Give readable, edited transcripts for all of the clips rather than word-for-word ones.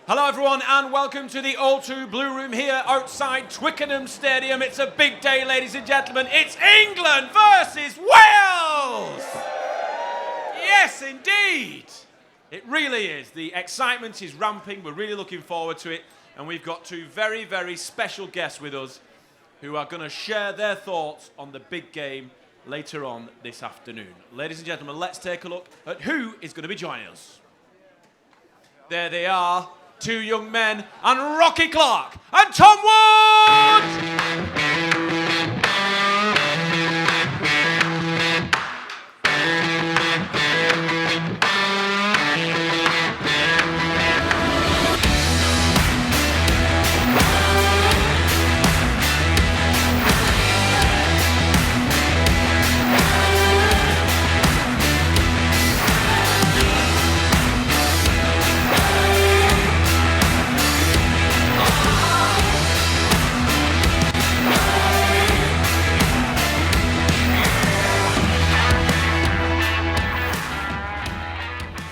Hello everyone and welcome to the O2 Blue Room here outside Twickenham Stadium. It's a big day, ladies and gentlemen. It's England versus Wales! Yes, indeed. It really is. The excitement is ramping. We're really looking forward to it. And we've got two very, very special guests with us who are going to share their thoughts on the big game later on this afternoon. Ladies and gentlemen, let's take a look at who is going to be joining us. There they are. Two young men, and Rocky Clark and Tom Wood!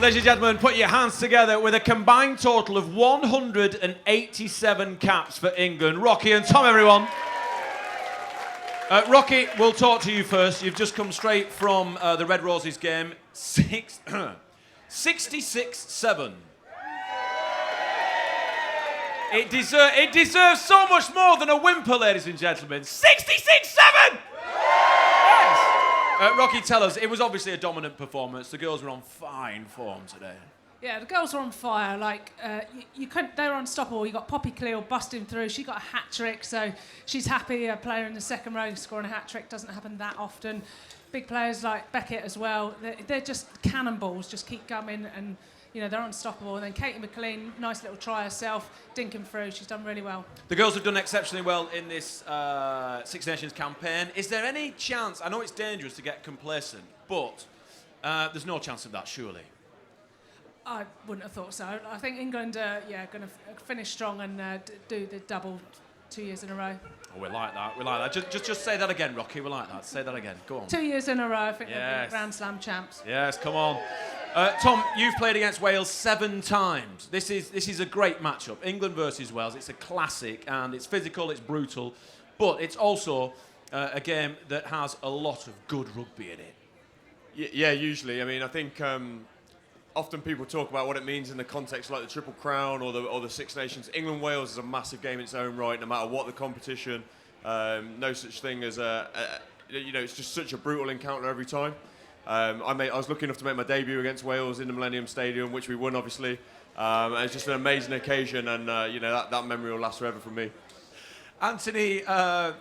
Ladies and gentlemen, put your hands together with a combined total of 187 caps for England. Rocky and Tom, everyone. Rocky, we'll talk to you first. You've just come straight from the Red Roses game. 66-7. It deserves so much more than a whimper, ladies and gentlemen. 66-7! Rocky, tell us, it was obviously a dominant performance. The girls were on fine form today. Yeah, the girls were on fire. They were unstoppable. You got Poppy Cleal busting through. She got a hat trick, so she's happy. A player in the second row scoring a hat trick doesn't happen that often. Big players like Beckett as well. They're just cannonballs. Just keep coming, and they're unstoppable. And then Katie McLean, nice little try herself, dinking through. She's done really well. The girls have done exceptionally well in this Six Nations campaign. Is there any chance? I know it's dangerous to get complacent, but there's no chance of that, surely. I wouldn't have thought so. I think England are going to finish strong and do the double 2 years in a row. Oh, we like that. We like that. Just say that again, Rocky. We like that. Say that again. Go on. 2 years in a row. I think they'll be Grand Slam champs. Yes, come on. Tom, you've played against Wales 7 times. This is a great matchup. England versus Wales. It's a classic, and it's physical, it's brutal, but it's also a game that has a lot of good rugby in it. Yeah, usually. I mean, I think often people talk about what it means in the context like the Triple Crown or the Six Nations. England-Wales is a massive game in its own right, no matter what the competition. No such thing as it's just such a brutal encounter every time. I was lucky enough to make my debut against Wales in the Millennium Stadium, which we won, obviously. It's just an amazing occasion, and that memory will last forever for me. Anthony, sorry,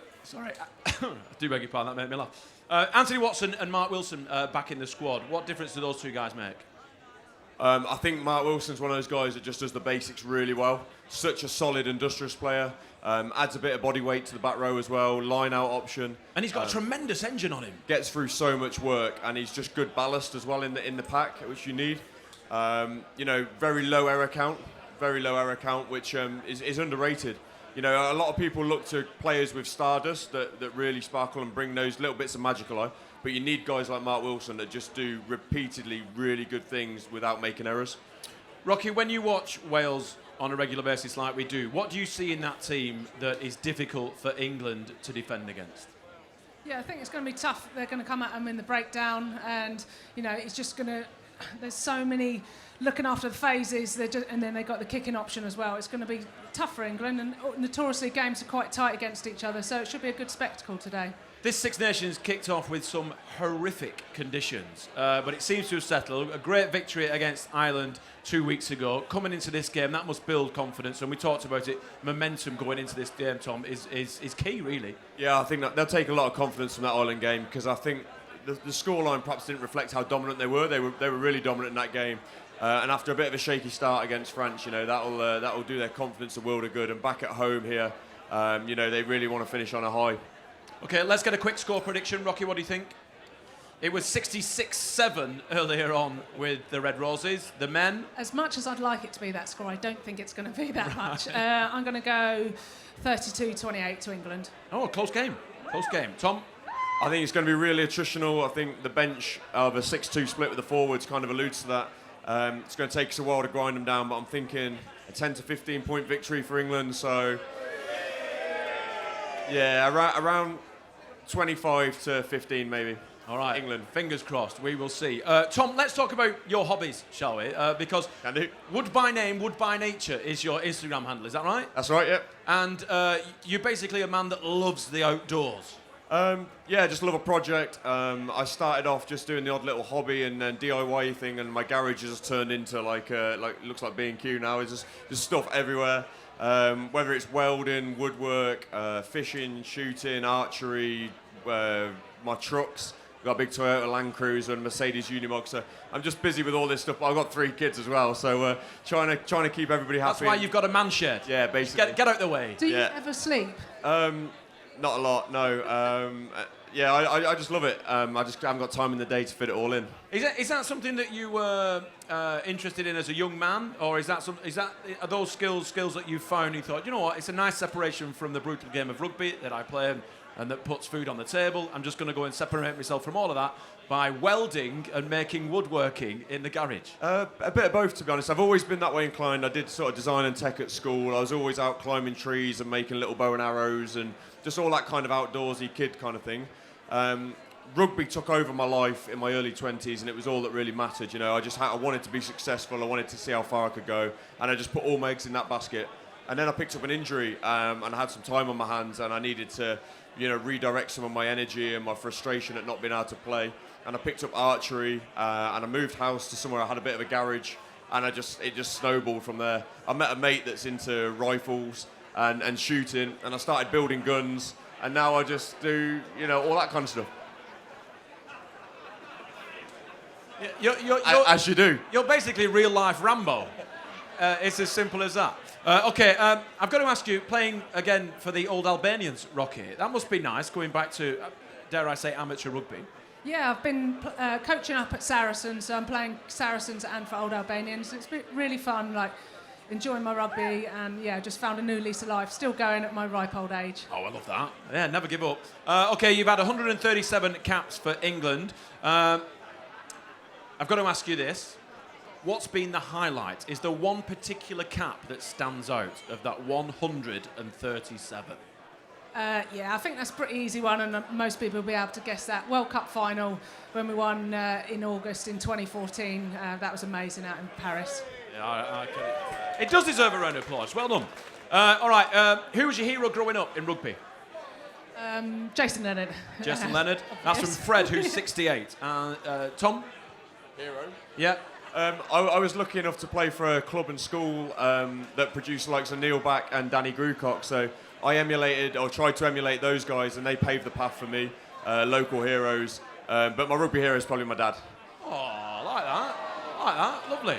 I do beg your pardon, that made me laugh. Anthony Watson and Mark Wilson back in the squad. What difference do those two guys make? I think Mark Wilson's one of those guys that just does the basics really well. Such a solid, industrious player. Adds a bit of body weight to the back row as well. Line out option. And he's got a tremendous engine on him. Gets through so much work, and he's just good ballast as well in the pack, which you need. Very low error count. Very low error count, which is underrated. A lot of people look to players with stardust that really sparkle and bring those little bits of magic alive. But you need guys like Mark Wilson that just do repeatedly really good things without making errors. Rocky, when you watch Wales on a regular basis like we do, what do you see in that team that is difficult for England to defend against? Yeah, I think it's going to be tough. They're going to come at them in the breakdown, and it's just going to. There's so many looking after the phases, and then they've got the kicking option as well. It's going to be tough for England, and notoriously games are quite tight against each other, so it should be a good spectacle today. This Six Nations kicked off with some horrific conditions, but it seems to have settled. A great victory against Ireland 2 weeks ago. Coming into this game, that must build confidence, and we talked about it. Momentum going into this game, Tom, is key, really. Yeah, I think that they'll take a lot of confidence from that Ireland game, because I think the scoreline perhaps didn't reflect how dominant they were. They were really dominant in that game. And after a bit of a shaky start against France, that'll do their confidence a world of good. And back at home here, they really want to finish on a high. Okay, let's get a quick score prediction. Rocky, what do you think? It was 66-7 earlier on with the Red Roses. The men? As much as I'd like it to be that score, I don't think it's going to be that much. I'm going to go 32-28 to England. Oh, close game. Close game. Tom? I think it's going to be really attritional. I think the bench of a 6-2 split with the forwards kind of alludes to that. It's going to take us a while to grind them down, but I'm thinking a 10 to 15 point victory for England. So, yeah, around 25 to 15 maybe. All right, England. Fingers crossed. We will see. Tom, let's talk about your hobbies, shall we? Because Can do. Wood by Name, Wood by Nature is your Instagram handle. Is that right? That's right, yep. And you're basically a man that loves the outdoors. Yeah, just love a project. I started off just doing the odd little hobby and then DIY thing, and my garage has turned into like looks like B&Q now. It's just stuff everywhere. Whether it's welding, woodwork, fishing, shooting, archery, my trucks. I've got a big Toyota Land Cruiser and Mercedes Unimog, so I'm just busy with all this stuff. I've got 3 kids as well, so trying to keep everybody happy. That's why you've got a man shed. Yeah, basically. Get out the way. Do you ever sleep? Not a lot, no. Yeah, I just love it. I just haven't got time in the day to fit it all in. Is that something that you were interested in as a young man, or are those skills that you found? You thought, you know what, it's a nice separation from the brutal game of rugby that I play and that puts food on the table. I'm just going to go and separate myself from all of that by welding and making woodworking in the garage. A bit of both, to be honest. I've always been that way inclined. I did sort of design and tech at school. I was always out climbing trees and making little bow and arrows and just all that kind of outdoorsy kid kind of thing. Rugby took over my life in my early 20s, and it was all that really mattered. You know, I wanted to be successful. I wanted to see how far I could go, and I just put all my eggs in that basket. And then I picked up an injury, and I had some time on my hands, and I needed to, redirect some of my energy and my frustration at not being able to play. And I picked up archery, and I moved house to somewhere I had a bit of a garage, and it just snowballed from there. I met a mate that's into rifles and shooting, and I started building guns, and now I just do, all that kind of stuff. As you do. You're basically real life Rambo. It's as simple as that. Okay, I've got to ask you, playing again for the old Albanians, Rocky, that must be nice, going back to, dare I say, amateur rugby. Yeah, I've been coaching up at Saracens, so I'm playing Saracens and for Old Albanians. It's been really fun, enjoying my rugby, and just found a new lease of life. Still going at my ripe old age. Oh, I love that. Yeah, never give up. Okay, you've had 137 caps for England. I've got to ask you this. What's been the highlight? Is there one particular cap that stands out of that 137? I think that's a pretty easy one, and most people will be able to guess that. World Cup final when we won in August in 2014. That was amazing out in Paris. Yeah, it does deserve a round of applause. Well done. All right, who was your hero growing up in rugby? Jason Leonard. Jason Leonard. That's from Fred, who's 68. Tom? Hero? Yeah. I was lucky enough to play for a club and school that produced the likes of Neil Back and Danny Grucock, so I tried to emulate those guys, and they paved the path for me, local heroes. But my rugby hero is probably my dad. Oh, I like that. Lovely.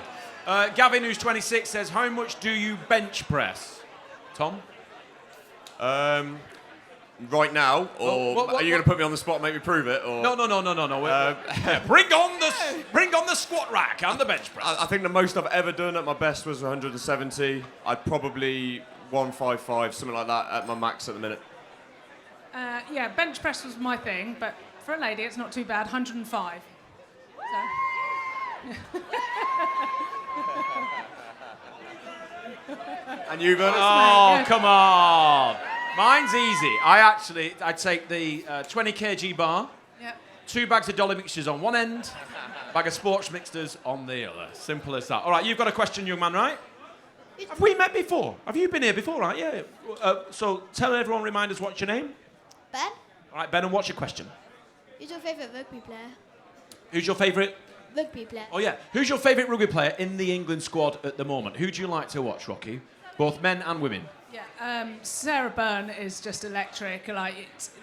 Gavin, who's 26, says, how much do you bench press? Tom? Right now, or are you going to put me on the spot and make me prove it? Or? No. Bring on the squat rack and the bench press. I think the most I've ever done at my best was 170. I'd probably 155, something like that, at my max at the minute. Bench press was my thing, but for a lady, it's not too bad. 105. And you, Vernon? Oh, come on. Mine's easy. I take the 20 kg bar, 2 bags of dolly mixtures on one end, bag of sports mixtures on the other. Simple as that. All right, you've got a question, young man, right? Have we met before? Have you been here before, right? Yeah. So tell everyone, remind us, what's your name? Ben? All right, Ben, and what's your question? Who's your favourite rugby player? Who's your favourite? Rugby player. Oh, yeah. Who's your favourite rugby player in the England squad at the moment? Who do you like to watch, Rocky? Both men and women. Sarah Byrne is just electric.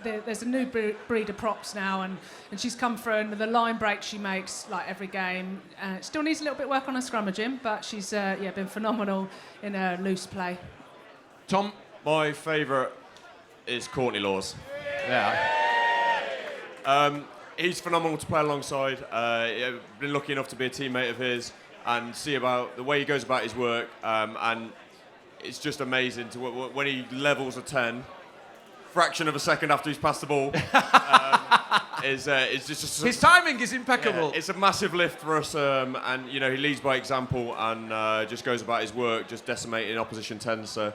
There's a new breed of props now, and she's come through, and the line break she makes every game. Still needs a little bit of work on her scrummaging, but she's been phenomenal in her loose play. Tom? My favourite is Courtney Laws. Yeah. He's phenomenal to play alongside. I've been lucky enough to be a teammate of his and see about the way he goes about his work, and it's just amazing to when he levels a 10, fraction of a second after he's passed the ball, is just His timing is impeccable. it's a massive lift for us, and you know he leads by example and just goes about his work, just decimating opposition 10s. So.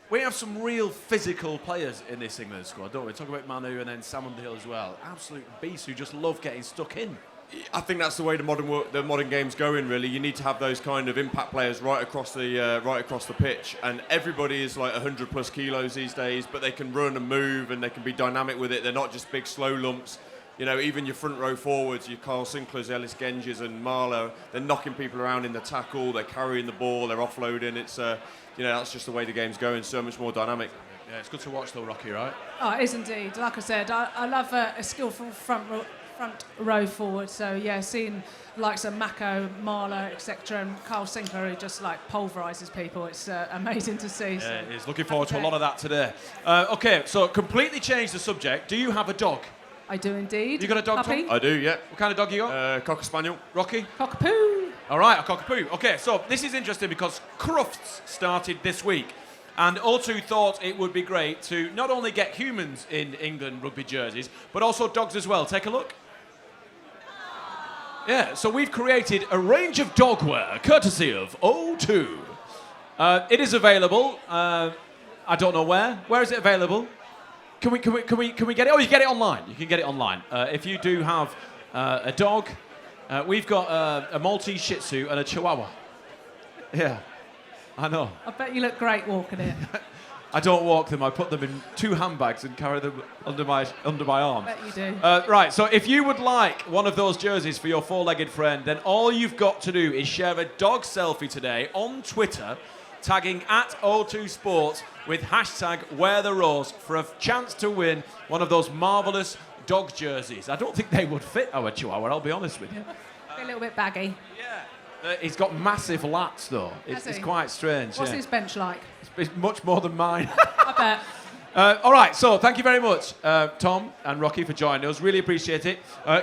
We have some real physical players in this England squad, don't we? Talk about Manu and then Sam Underhill as well. Absolute beasts who just love getting stuck in. I think that's the way the modern game's going. Really, you need to have those kind of impact players right across the pitch, and everybody is like 100+ kilos these days, but they can run and move and they can be dynamic with it. They're not just big slow lumps. You know, even your front row forwards, your Carl Sinklers, Ellis Genges and Marlowe, they're knocking people around in the tackle, they're carrying the ball, they're offloading. It's you know, that's just the way the game's going, so much more dynamic. Yeah, it's good to watch though, Rocky, right? Oh, it is indeed. Like I said, I love a skillful front row forward. So yeah, seeing likes of Mako, Marlowe, etc., and Carl Sinclair who just like pulverises people. It's amazing to see. Yeah, it is. Looking forward to a lot of that today. Okay, so completely change the subject. Do you have a dog? I do indeed. You got a dog, Puppy? Tom? I do, yeah. What kind of dog you got? Cocker Spaniel. Rocky? Cockapoo. All right, a cockapoo. Okay, so this is interesting because Crufts started this week. And O2 thought it would be great to not only get humans in England rugby jerseys, but also dogs as well. Take a look. Yeah, so we've created a range of dog wear, courtesy of O2. It is available. I don't know where. Where is it available? Can we get it? Oh, you can get it online. You can get it online. If you do have a dog, we've got a Maltese Shih Tzu and a Chihuahua. Yeah, I know. I bet you look great walking it. I don't walk them. I put them in 2 handbags and carry them under my arm. I bet you do. Right, so if you would like one of those jerseys for your 4-legged friend, then all you've got to do is share a dog selfie today on Twitter, tagging @O2 Sports with hashtag #WearTheRose for a chance to win one of those marvellous dog jerseys. I don't think they would fit our Chihuahua, I'll be honest with you. A little bit baggy. Yeah. He's got massive lats, though. It's quite strange. What's yeah. his bench like? It's much more than mine. I bet. All right, so thank you very much, Tom and Rocky, for joining us. Really appreciate it.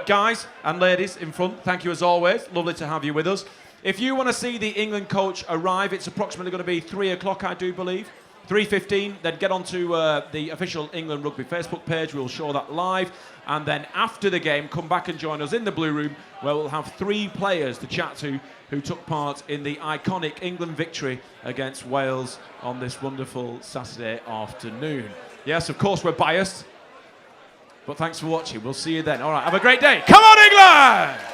Guys and ladies in front, thank you as always. Lovely to have you with us. If you want to see the England coach arrive, it's approximately going to be 3 o'clock, I do believe. 3:15, then get onto the official England Rugby Facebook page. We'll show that live. And then after the game, come back and join us in the Blue Room, where we'll have 3 players to chat to who took part in the iconic England victory against Wales on this wonderful Saturday afternoon. Yes, of course, we're biased. But thanks for watching. We'll see you then. All right, have a great day. Come on, England!